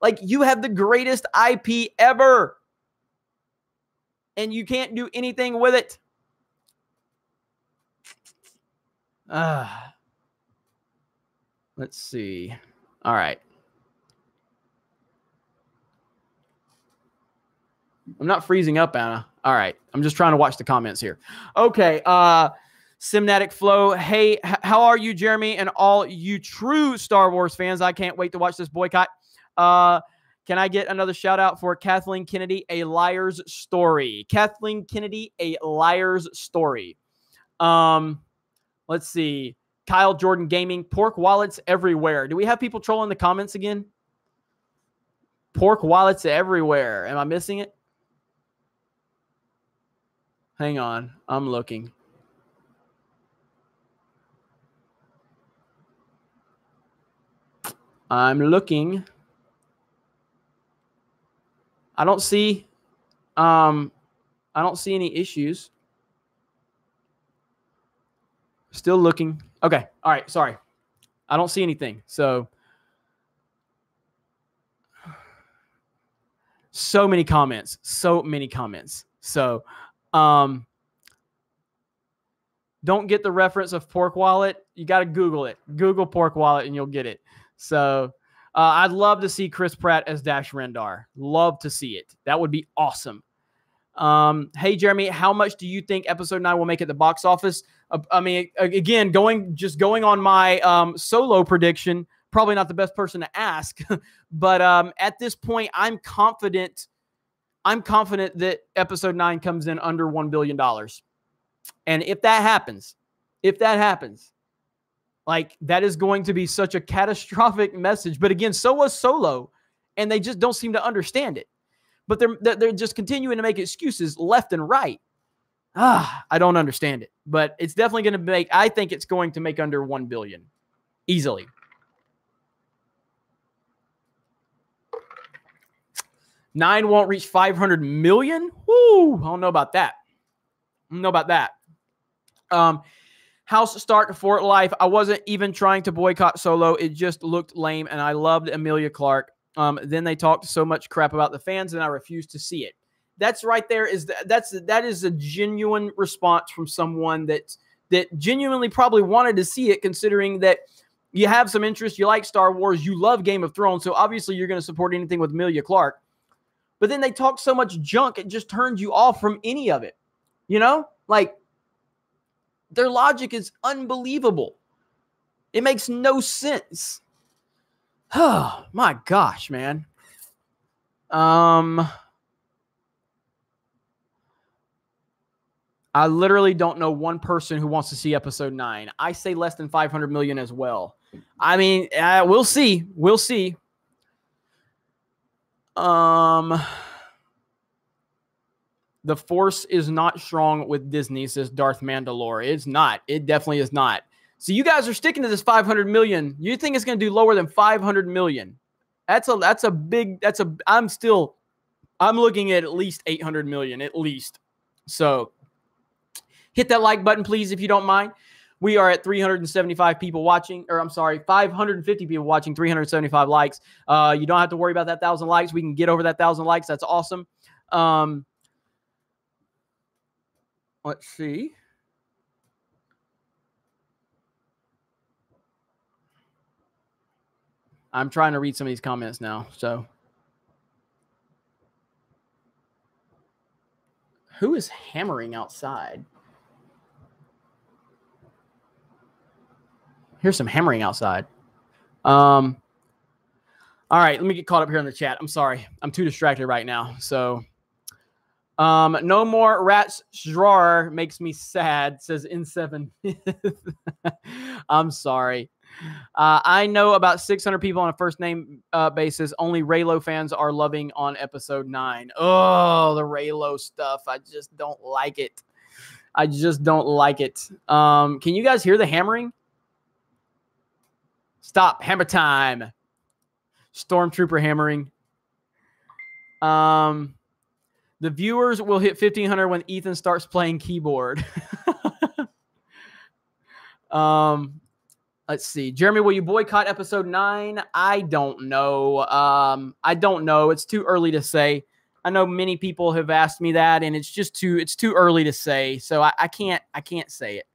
Like, you have the greatest IP ever. And you can't do anything with it. Let's see. All right. I'm not freezing up, Anna. All right. I'm just trying to watch the comments here. Okay. Simnatic Flow. Hey, how are you, Jeremy, and all you true Star Wars fans? I can't wait to watch this boycott. Can I get another shout out for Kathleen Kennedy, A Liar's Story? Kathleen Kennedy, A Liar's Story. Let's see. Kyle Jordan Gaming, pork wallets everywhere. Do we have people trolling the comments again? Pork wallets everywhere. Am I missing it? Hang on. I'm looking. I'm looking. I don't see any issues. Still looking. Okay. All right. Sorry. I don't see anything. So many comments. So many comments. So, don't get the reference of pork wallet, you got to Google it. Google pork wallet and you'll get it. So I'd love to see Chris Pratt as Dash Rendar. Love to see it. That would be awesome. Hey, Jeremy, how much do you think episode 9 will make at the box office? I mean, again, going on my solo prediction, probably not the best person to ask, but at this point, I'm confident that episode 9 comes in under $1 billion. And if that happens, like, that is going to be such a catastrophic message. But again, so was Solo, and they just don't seem to understand it. But they're just continuing to make excuses left and right. I don't understand it. But it's definitely going to make, I think it's going to make under 1 billion. Easily. Nine won't reach 500 million? Woo! I don't know about that. House start Fort Life. I wasn't even trying to boycott Solo. It just looked lame, and I loved Emilia Clarke. Then they talked so much crap about the fans, and I refused to see it. That's right there. That is a genuine response from someone that genuinely probably wanted to see it, considering that you have some interest, you like Star Wars, you love Game of Thrones, so obviously you're going to support anything with Emilia Clarke. But then they talk so much junk, it just turns you off from any of it. You know? Like, their logic is unbelievable. It makes no sense. Oh, my gosh, man. I literally don't know one person who wants to see episode 9. I say less than 500 million as well. I mean, we'll see. We'll see. The Force is not strong with Disney, says Darth Mandalore. It's not. It definitely is not. So you guys are sticking to this 500 million. You think it's going to do lower than 500 million? I'm looking at least 800 million, at least. So hit that like button, please, if you don't mind. We are at 375 people watching, or I'm sorry, 550 people watching, 375 likes. You don't have to worry about that 1,000 likes. We can get over that 1,000 likes. That's awesome. Let's see. I'm trying to read some of these comments now. So, who is hammering outside? Here's some hammering outside. All right, let me get caught up here in the chat. I'm sorry. I'm too distracted right now. So, no more rats drawer makes me sad, says N7. I'm sorry. I know about 600 people on a first name basis. Only Reylo fans are loving on episode 9. Oh, the Reylo stuff. I just don't like it. Can you guys hear the hammering? Stop. Hammer time. Stormtrooper hammering. The viewers will hit 1,500 when Ethan starts playing keyboard. Let's see. Jeremy, will you boycott episode 9? I don't know. I don't know. It's too early to say. I know many people have asked me that, and it's too early to say. So I can't say it.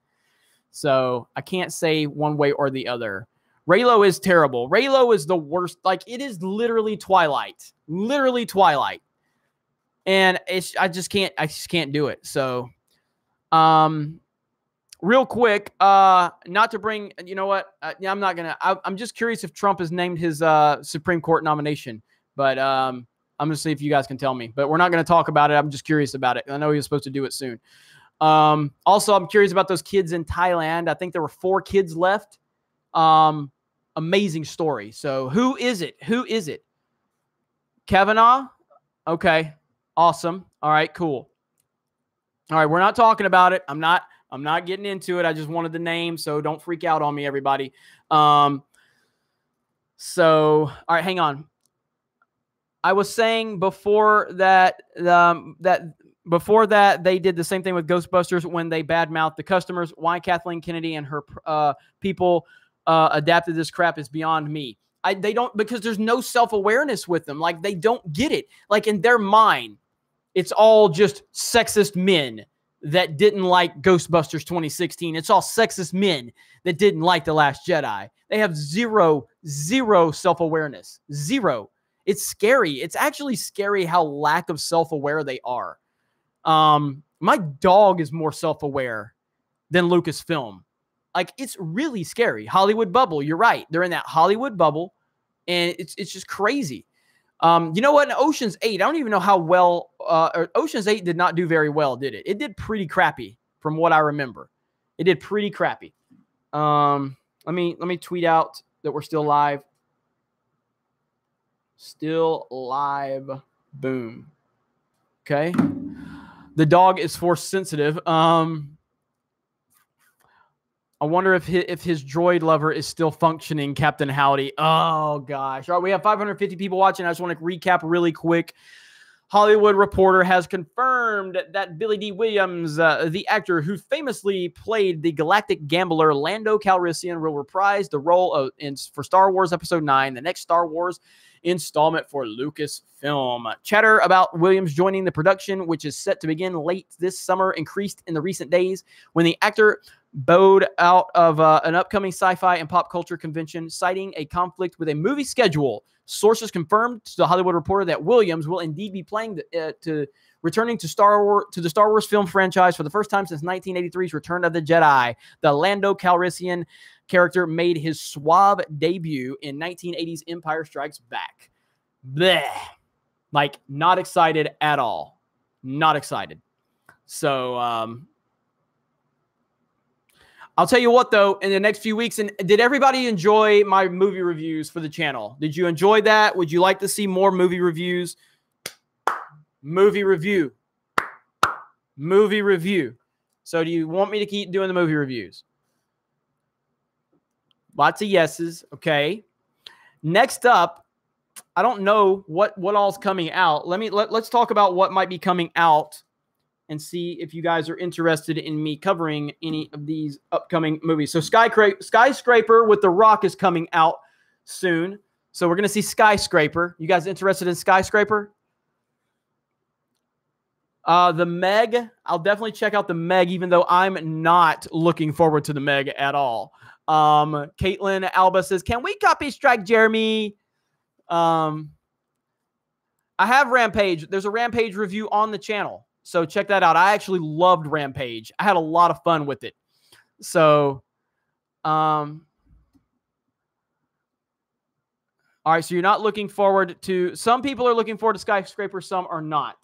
So I can't say one way or the other. Reylo is terrible. Reylo is the worst. Like, it is literally Twilight. Literally Twilight. And I just can't do it. So, real quick, not to bring, you know what? I'm just curious if Trump has named his Supreme Court nomination, but I'm going to see if you guys can tell me, but we're not going to talk about it. I'm just curious about it. I know he was supposed to do it soon. Also, I'm curious about those kids in Thailand. I think there were 4 kids left. Amazing story. So who is it? Kavanaugh? Okay. Awesome. All right, cool. All right, we're not talking about it. I'm not getting into it. I just wanted the name, so don't freak out on me, everybody. All right, hang on. I was saying before that they did the same thing with Ghostbusters when they badmouthed the customers. Why Kathleen Kennedy and her people adapted this crap is beyond me. They don't, because there's no self-awareness with them. Like, they don't get it. Like, in their mind, it's all just sexist men that didn't like Ghostbusters 2016. It's all sexist men that didn't like The Last Jedi. They have zero self-awareness. Zero. It's scary. It's actually scary how lack of self-aware they are. My dog is more self-aware than Lucasfilm. Like, it's really scary. Hollywood bubble. You're right. They're in that Hollywood bubble, and it's just crazy. You know what? In Ocean's 8, I don't even know how well Ocean's 8 did not do very well, did it? It did pretty crappy from what I remember. It did pretty crappy. Let me tweet out that we're still live. Still live. Boom. Okay. The dog is force sensitive. I wonder if his droid lover is still functioning, Captain Howdy. Oh, gosh. All right, we have 550 people watching. I just want to recap really quick. Hollywood Reporter has confirmed that Billy D. Williams, the actor who famously played the galactic gambler Lando Calrissian, will reprise the role for Star Wars Episode 9, the next Star Wars installment for Lucasfilm. Chatter about Williams joining the production, which is set to begin late this summer, increased in the recent days when the actor bowed out of an upcoming sci-fi and pop culture convention, citing a conflict with a movie schedule. Sources confirmed to the Hollywood Reporter that Williams will indeed be playing returning to the Star Wars film franchise for the first time since 1983's Return of the Jedi. The Lando Calrissian character made his suave debut in 1980's Empire Strikes Back. Blech. Like, not excited at all. Not excited. So, I'll tell you what, though, in the next few weeks, and did everybody enjoy my movie reviews for the channel? Did you enjoy that? Would you like to see more movie reviews? Movie review. Movie review. So do you want me to keep doing the movie reviews? Lots of yeses. Okay. Next up, I don't know what all's coming out. Let's talk about what might be coming out and see if you guys are interested in me covering any of these upcoming movies. So Skyscraper with The Rock is coming out soon. So we're going to see Skyscraper. You guys interested in Skyscraper? The Meg, I'll definitely check out The Meg, even though I'm not looking forward to The Meg at all. Caitlin Alba says, can we copy strike Jeremy? I have Rampage. There's a Rampage review on the channel. So check that out. I actually loved Rampage. I had a lot of fun with it. So, all right. So you're not looking forward to, some people are looking forward to Skyscraper, some are not.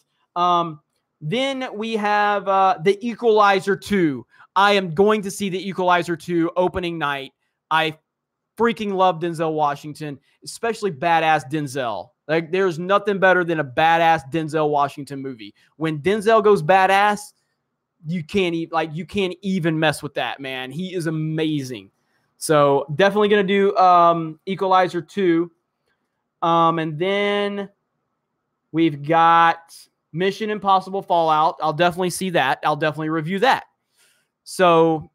Then we have The Equalizer 2. I am going to see The Equalizer 2 opening night. I freaking love Denzel Washington, especially badass Denzel. Like, there's nothing better than a badass Denzel Washington movie. When Denzel goes badass, you can't even mess with that, man. He is amazing. So definitely gonna do Equalizer 2. And then we've got Mission Impossible Fallout. I'll definitely see that. I'll definitely review that. So,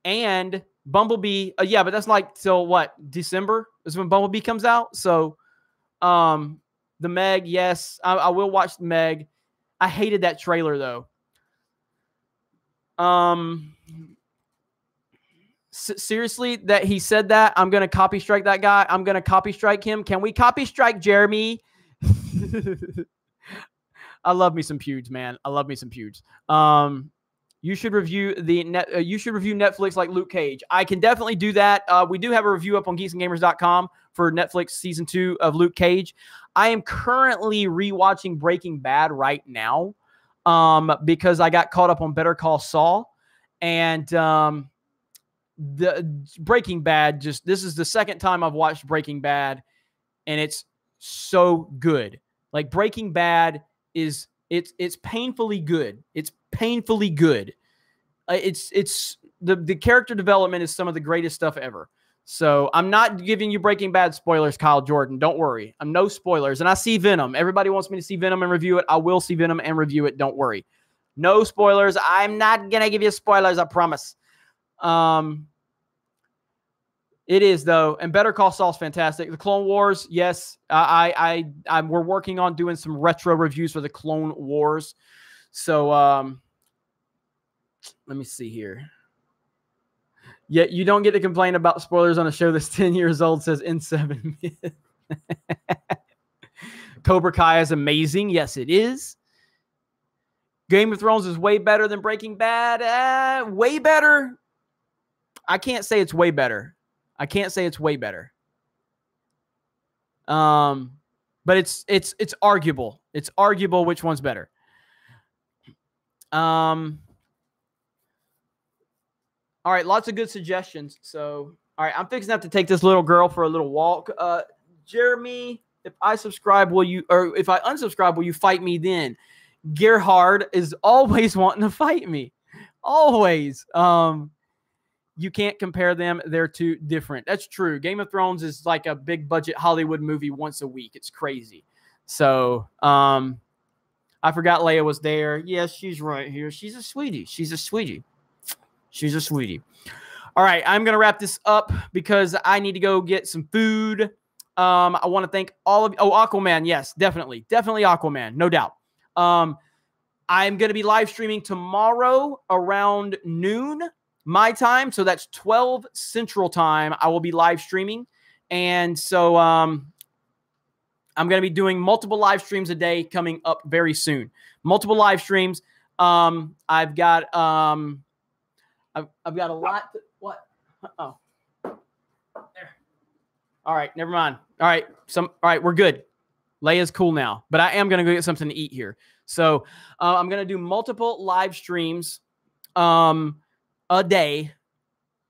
and Bumblebee, yeah, but that's like till what? December is when Bumblebee comes out. So, The Meg, yes, I will watch The Meg. I hated that trailer though. Seriously, that he said that, I'm gonna copy strike that guy. I'm gonna copy strike him. Can we copy strike Jeremy? I love me some Pewds, man. I love me some Pewds. You should review Netflix like Luke Cage. I can definitely do that. We do have a review up on geeksandgamers.com for Netflix season 2 of Luke Cage. I am currently rewatching Breaking Bad right now because I got caught up on Better Call Saul, and the Breaking Bad, this is the second time I've watched Breaking Bad, and it's so good. Like, Breaking Bad is it's painfully good. It's painfully good. It's the character development is some of the greatest stuff ever. So I'm not giving you Breaking Bad spoilers, Kyle Jordan. Don't worry. I'm no spoilers. And I see Venom. Everybody wants me to see Venom and review it. I will see Venom and review it. Don't worry. No spoilers. I'm not going to give you spoilers. I promise. It is, though. And Better Call Saul's fantastic. The Clone Wars, yes. We're working on doing some retro reviews for the Clone Wars. So, Let me see here. Yet you don't get to complain about spoilers on a show that's 10 years old, says N7 Myth. Cobra Kai is amazing. Yes, it is. Game of Thrones is way better than Breaking Bad. Way better. I can't say it's way better. I can't say it's way better. But it's arguable. It's arguable which one's better. All right, lots of good suggestions. So, all right, I'm fixing to have to take this little girl for a little walk. Jeremy, if I subscribe, will you, or if I unsubscribe, will you fight me then? Gerhard is always wanting to fight me. Always. You can't compare them. They're too different. That's true. Game of Thrones is like a big budget Hollywood movie once a week. It's crazy. So, I forgot Leia was there. Yes, she's right here. She's a sweetie. She's a sweetie. She's a sweetie. All right, I'm going to wrap this up because I need to go get some food. I want to thank all of you. Oh, Aquaman. Yes, definitely. Definitely Aquaman. No doubt. I'm going to be live streaming tomorrow around noon my time. So that's 12 Central Time. I will be live streaming. And so I'm going to be doing multiple live streams a day coming up very soon. Multiple live streams. I've got a lot. What? Oh, there. All right, never mind. All right, all right, we're good. Leia's cool now, but I am gonna go get something to eat here. So I'm gonna do multiple live streams, a day,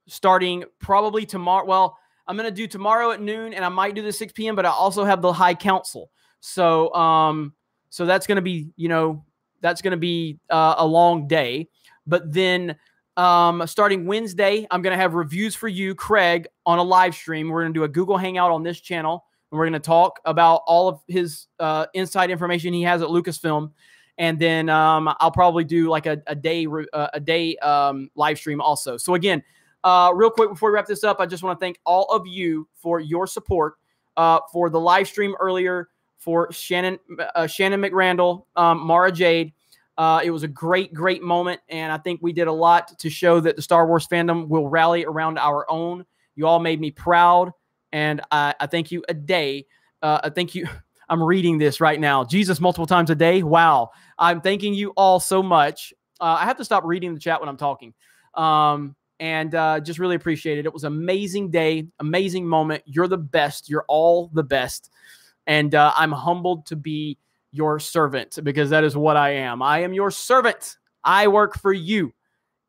starting probably tomorrow. Well, I'm gonna do tomorrow at noon, and I might do the 6 p.m. But I also have the High Council. So so that's gonna be, that's gonna be a long day. But then starting Wednesday, I'm going to have reviews for you, Craig, on a live stream. We're going to do a Google Hangout on this channel, and we're going to talk about all of his inside information he has at Lucasfilm. And then I'll probably do like a day live stream also. So again, real quick before we wrap this up, I just want to thank all of you for your support for the live stream earlier, for Shannon McRandall, Mara Jade. It was a great, great moment, and I think we did a lot to show that the Star Wars fandom will rally around our own. You all made me proud, and I thank you a day. I thank you. I'm reading this right now. Jesus multiple times a day. Wow. I'm thanking you all so much. I have to stop reading the chat when I'm talking. And just really appreciate it. It was an amazing day, amazing moment. You're the best. You're all the best. And I'm humbled to be your servant, because that is what I am. I am your servant. I work for you.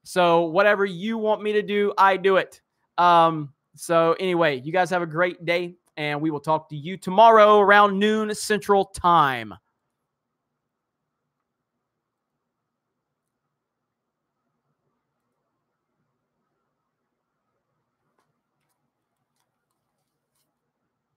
So whatever you want me to do, I do it. So anyway, you guys have a great day, and we will talk to you tomorrow around noon Central Time.